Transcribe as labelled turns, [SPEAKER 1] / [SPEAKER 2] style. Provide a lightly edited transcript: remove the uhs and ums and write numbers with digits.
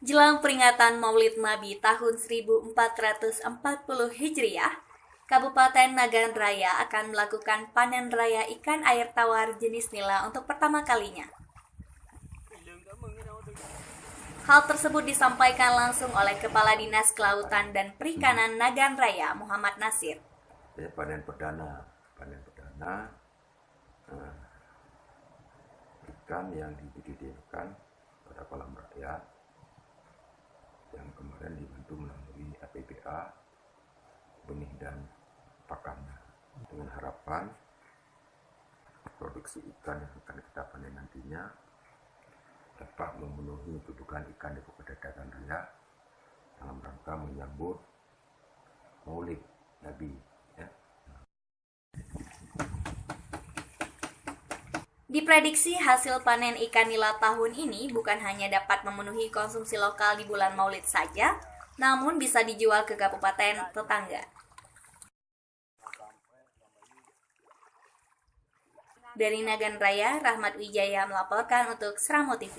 [SPEAKER 1] Jelang peringatan Maulid Nabi tahun 1440 Hijriah, Kabupaten Nagan Raya akan melakukan panen raya ikan air tawar jenis nila untuk pertama kalinya. Hal tersebut disampaikan langsung oleh Kepala Dinas Kelautan dan Perikanan Nagan Raya, Muhammad Nasir.
[SPEAKER 2] Panen perdana ikan yang dibudidaykan pada kolam rakyat yang kemarin dibantu melalui APBA benih dan pakannya, dengan harapan produksi ikan yang akan kita panen nantinya dapat memenuhi kebutuhan ikan di Kabupaten Raya dalam rangka menyambut Maulid Nabi.
[SPEAKER 1] Diprediksi hasil panen ikan nila tahun ini bukan hanya dapat memenuhi konsumsi lokal di bulan Maulid saja, namun bisa dijual ke kabupaten tetangga. Dari Nagan Raya, Rahmat Wijaya melaporkan untuk Seramo TV.